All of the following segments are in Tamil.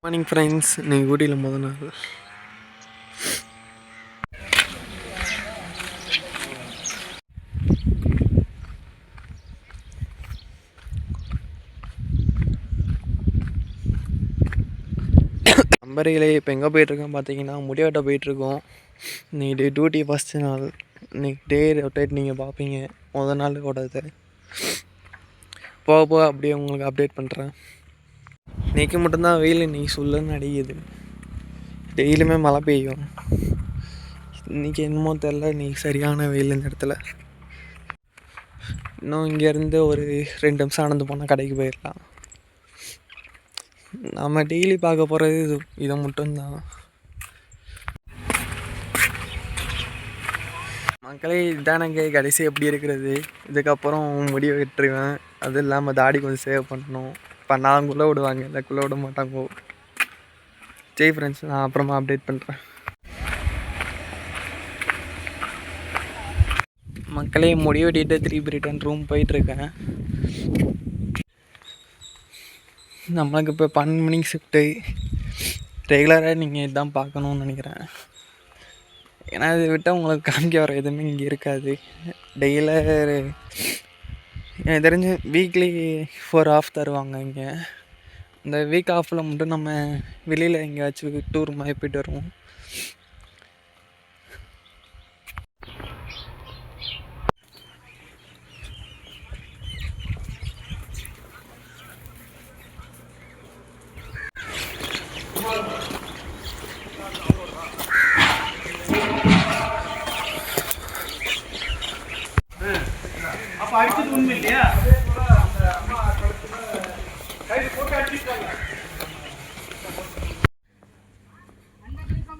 மார்னிங் ஃப்ரெண்ட்ஸ், இன்னைக்கு ஊட்டியில் முதல் நாள். நம்பரையிலே இப்போ எங்கே போயிட்டுருக்கோம் பார்த்தீங்கன்னா, முடிவெட்ட போயிட்டுருக்கோம். இன்னைக்கு டியூட்டி ஃபஸ்ட்டு நாள். இன்னைக்கு டே ரொட்டேட் நீங்கள் பார்ப்பீங்க முதல் நாள் ஓடது. போக போக அப்படியே உங்களுக்கு அப்டேட் பண்ணுறேன். இன்றைக்கி மட்டும்தான் வெயில் இன்னைக்கு சொல்லுன்னு அடிக்குது. டெய்லியுமே மழை பெய்யும். இன்றைக்கி என்னமோ தெரில, இன்றைக்கி சரியான வெயில் இந்த இடத்துல. இன்னும் இங்கேருந்து ஒரு 2 நிமிஷம் நடந்து போனால் கடைக்கு போயிடலாம். நம்ம டெய்லி பார்க்க போகிறது இதை மட்டும்தான். மக்களே, இதானங்க கடைசி எப்படி இருக்கிறது. இதுக்கப்புறம் முடிவு வெட்டுருவேன். அது இல்லாமல் தாடி கொஞ்சம் சேவ் பண்ணணும். பண்ணாங்குள்ளே விடுவாங்க, இல்லைக்குள்ளே விட மாட்டாங்க. சரி ஃப்ரெண்ட்ஸ், நான் அப்புறமா அப்டேட் பண்ணுறேன். மக்களே, முடிவு வெட்டிட்டு திருப்பி ரிட்டன் ரூம் போயிட்டுருக்கேன். நம்மளுக்கு இப்போ 12 மணிக்கு ஷிஃப்ட்டு. ரெகுலராக நீங்கள் இதுதான் பார்க்கணுன்னு நினைக்கிறேன். ஏன்னா இதை விட்டால் உங்களுக்கு காமிக்க வர எதுவுமே இங்கே இருக்காது. டெய்லியில் எனக்கு தெரிஞ்சு வீக்லி 4 ஆஃப் தருவாங்க இங்கே. இந்த வீக் ஆஃபில் மட்டும் நம்ம வெளியில் எங்கேயாச்சும் டூர் மாதிரி போய்ட்டு வருவோம்.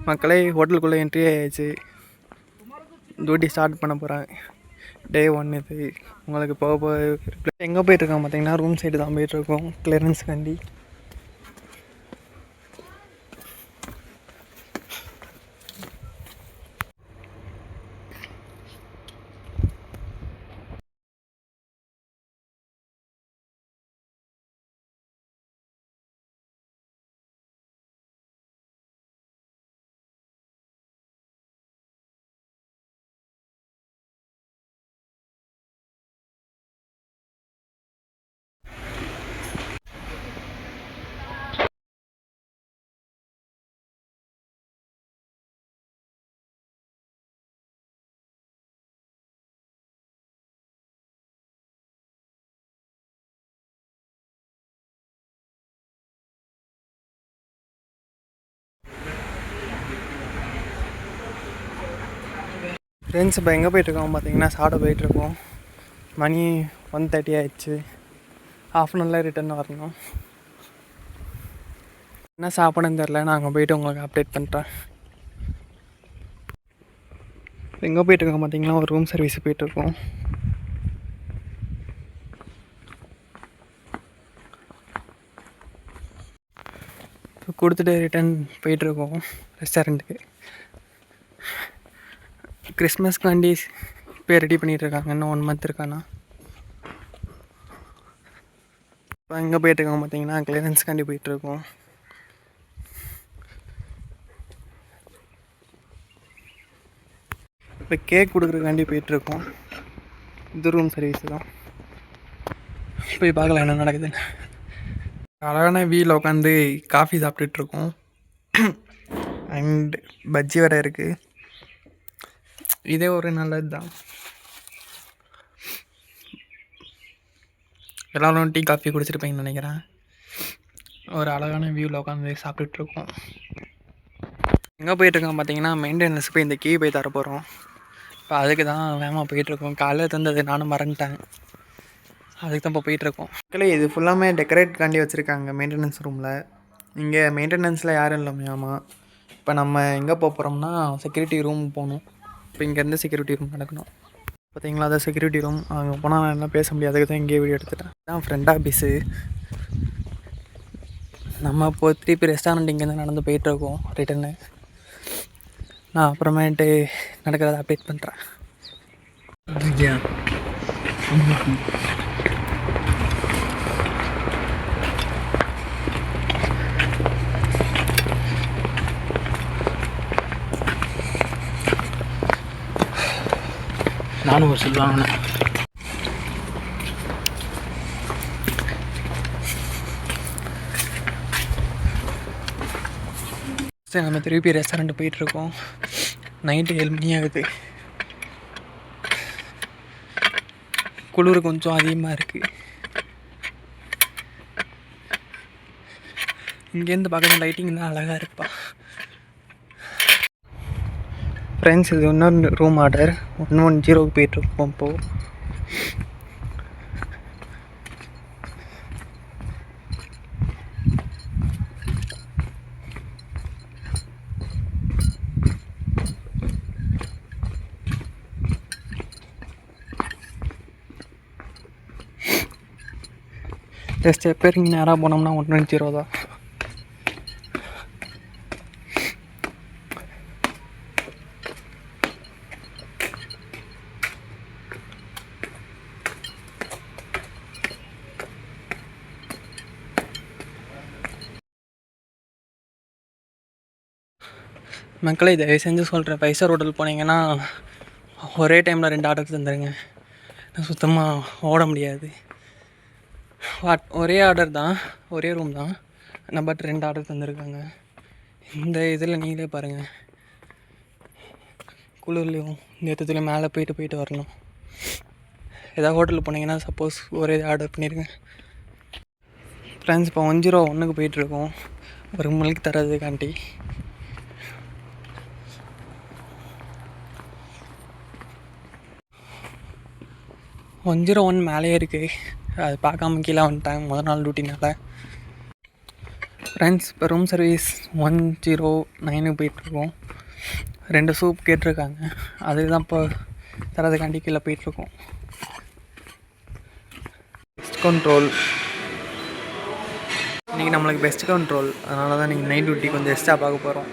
மக்களே, ஹோட்டலுக்குள்ளே என்ட்ரி ஆகிடுச்சு. டியூட்டி ஸ்டார்ட் பண்ண போகிறேன். டே 1 இது. உங்களுக்கு போக போக எங்கே போயிட்டுருக்கோம் பார்த்தீங்கன்னா, ரூம் சைடு தான் போயிட்டுருக்கோம் கிளியரன்ஸ்காண்டி. ஃப்ரெண்ட்ஸ், இப்போ எங்கே போயிட்டுருக்கோம் பார்த்தீங்கன்னா, சாப்பிட போயிட்டுருக்கோம். மணி 1:30 ஆயிடுச்சு. ஆஃப்டர்நூனில் ரிட்டன் வரணும். என்ன சாப்பிடன்னு தெரில, நான் அங்கே போய்ட்டு உங்களுக்கு அப்டேட் பண்ணுறேன். எங்கே போயிட்டுருக்கோம் பார்த்தீங்கன்னா, ஒரு ரூம் சர்வீஸ் போயிட்டுருக்கோம். இப்போ கொடுத்துட்டு ரிட்டன் போயிட்டுருக்கோம் ரெஸ்டாரண்ட்டுக்கு. கிறிஸ்மஸ்க்காண்டி இப்போ ரெடி பண்ணிகிட்ருக்காங்க. இன்னும் 1 மந்த் இருக்காண்ணா. இப்போ எங்கே போயிட்டுருக்கோம் பார்த்தீங்கன்னா, கிளியரன்ஸ்காண்டி போயிட்டுருக்கோம். இப்போ கேக் கொடுக்குறதுக்காண்டி போயிட்டுருக்கோம். இது ரூம் சர்வீஸ் தான். போய் பார்க்கலாம் என்ன நடக்குதுன்னு. அழகான வீல் உட்காந்து காஃபி சாப்பிட்டுட்ருக்கோம். அண்ட் பஜ்ஜி வரை இருக்குது. இதே ஒரு நல்லது தான். எல்லோரும் டீ காஃபி குடிச்சிருப்பீங்கன்னு நினைக்கிறேன். ஒரு அழகான வியூவில் உட்காந்து சாப்பிட்டுட்ருக்கோம். எங்கே போயிட்டுருக்கோம் பார்த்தீங்கன்னா, மெயின்டெனன்ஸ் போய் இந்த கீ போய் தர போகிறோம். இப்போ அதுக்கு தான் வேகமாக போயிட்டுருக்கோம். காலையில் தந்தது நானும் மறந்துட்டேன். அதுக்கு தான் இப்போ போயிட்டுருக்கோம். மக்களே, இது ஃபுல்லாமே டெக்கரேட்காண்டி வச்சுருக்காங்க மெயின்டெனன்ஸ் ரூமில். இங்கே மெயின்டெனன்ஸில் யாரும் இல்லாமையாமா. இப்போ நம்ம எங்கே போகிறோம்னா, செக்யூரிட்டி ரூம் போகணும். இப்போ இங்கேருந்து செக்யூரிட்டி ரூம் நடக்கணும். பார்த்தீங்களா, அதான் செக்யூரிட்டி ரூம். அங்கே போனால் நான் என்ன பேச முடியாது. அதுக்கு தான் இங்கேயே வீடியோ எடுத்துட்டேன். இதுதான் ஃப்ரெண்ட் ஆஃபீஸு. நம்ம இப்போ திருப்பி ரெஸ்டாரண்ட் இங்கேருந்து நடந்து போயிட்டுருக்கோம் ரிட்டன்னு. நான் அப்புறமேட்டு நடக்கிறத அப்டேட் பண்ணுறேன். நானும் ஒரு செல் வாங்கினேன். சரி, நம்ம திருப்பி ரெஸ்டாரண்ட் போயிட்டுருக்கோம். நைட்டு 7 மணி ஆகுது. குளிர் கொஞ்சம் அதிகமாக இருக்குது. இங்கேருந்து பார்க்குற லைட்டிங் தான் அழகாக இருக்குப்பா. ஃப்ரெண்ட்ஸ், இது இன்னொரு ரூம் ஆர்டர் 110 போயிட்டுருக்கோம் இப்போது. ஸ்டெப் இறங்கி நேராக போனோம்னா 110 தான். மக்களை தயவு செஞ்சு சொல்கிறேன், 5 ஸ்டார் ஹோட்டல் போனீங்கன்னா ஒரே டைமில் 2 ஆர்டர் தந்துடுங்க. சுத்தமாக ஓட முடியாது. ஒரே ஆர்டர் தான், ஒரே ரூம் தான், பட் 2 ஆர்டர் தந்துருக்காங்க. இந்த இதில் நீங்களே பாருங்கள், குளிர்லையும் நேற்றத்துலையும் மேலே போயிட்டு வரணும். ஏதாவது ஹோட்டலுக்கு போனீங்கன்னா சப்போஸ் ஒரே ஆர்டர் பண்ணிடுங்க. ஃப்ரெண்ட்ஸ், இப்போ 101 போயிட்டுருக்கோம் ஒரு மில்க் தரதுக்காண்டி. ஒன் மேலேயே இருக்குது, அது பார்க்காம கீழே வந்துட்டாங்க முதல் நாள் டியூட்டினால். ஃப்ரெண்ட்ஸ், இப்போ ரூம் சர்வீஸ் 109 போயிட்டுருக்கோம். 2 சூப் கேட்டிருக்காங்க, அதுதான் இப்போ தரதுக்காண்டி கீழே போயிட்டுருக்கோம். பெஸ்ட் கண்ட்ரோல் இன்றைக்கி நம்மளுக்கு பெஸ்ட் கண்ட்ரோல், அதனால தான் நீங்கள் நைட் டியூட்டி கொஞ்சம் எக்ஸ்ட்ரா பார்க்க போகிறோம்.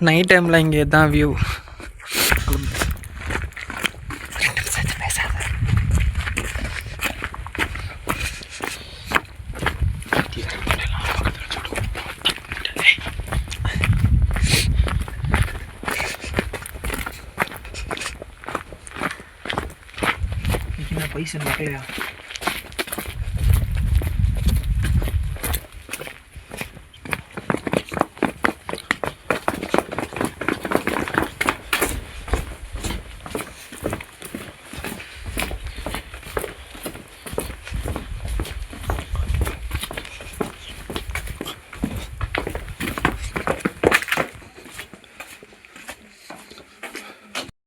நைட் டைமில் இங்கே தான் வியூ. பைசா